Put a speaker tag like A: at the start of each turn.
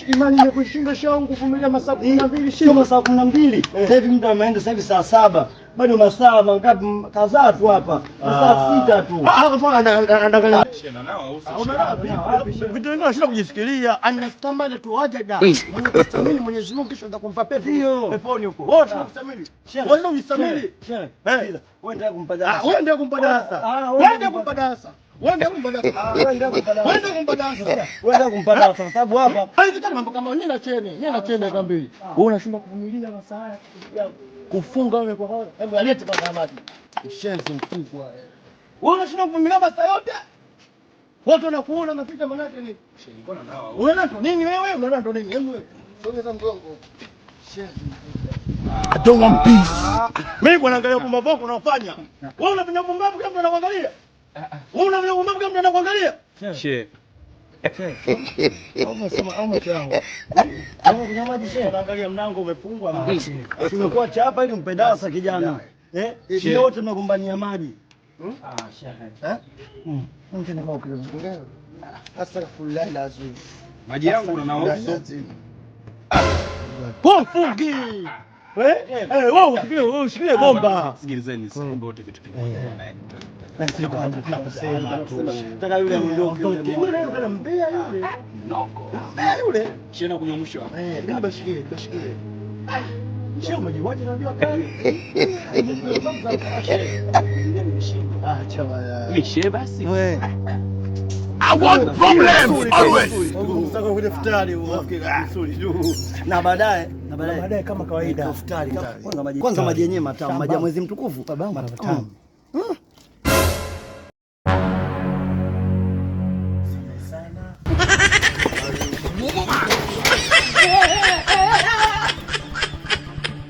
A: Imani imekushinda shangu kuvumilia masaa 12,
B: sio masaa 12. Sasa hivi muda umeenda, sasa hivi saa 7. Bado masaa mangapi kadhaa tu hapa. Masaa 6 tu.
A: Anadanganya. Vitu vingine unashindwa kujisikilia. Anatamani tu aje da. Mwenye kustamili Mwenyezi Mungu kisha atakumpa peponi huko. Wote tunastamili. Wewe ndio unastamili.
B: Wewe ndio kumpa darasa.
A: Wewe ndio kumpa darasa. Wewe ndio kumpa darasa. Wewe
B: kumpa darasa kwa sababu hapa
A: haikitani mambo kama nini na chene kambili. Wewe unashindwa kuvumilia masaa kufunga wewe kwa hora. Hebu alete baba maji. Shenzi mkubwa wewe. Wewe unashindwa kuvumilia masaa yote? Watu wanakuona unapita manake nini? Mbona nao? Unaona ndo nini wewe? Unaona ndo nini? Hebu wewe. Sogeza mgongo. Shenzi mkubwa. I don't want peace. Mimi kwa naangalia kwa mavoko unaofanya. Wewe unafanya pumbavu kama unaangalia? Wewe unafanya pumbavu kama unaangalia? She.
B: Unaangalia mlango umefungwa. Tumekuwa chapa ili mpe darasa kijana. Sisi wote tunagombania maji.
A: Astaghfirullah lazim.
C: Maji yangu na nao.
A: Pomfungi. Wewe usikie bomba.
C: Sikilizeni sikumbe wote vitu kimoja.
B: Nataka yule mdogo yule mbea yule. Yule
C: Shena kunyomshwa.
A: Mimi bashikie.
B: sio mjiwaje unajua kali.
A: Acha baya.
C: Mishe basi.
A: Wewe.
D: I want problems always.
B: Msako kule futari unafikiri vizuri juu. Na baadaye
A: Kama kawaida.
B: futari. Kwanza maji yenyewe matamu, maji ya mwezi mtukufu.
A: Matamu.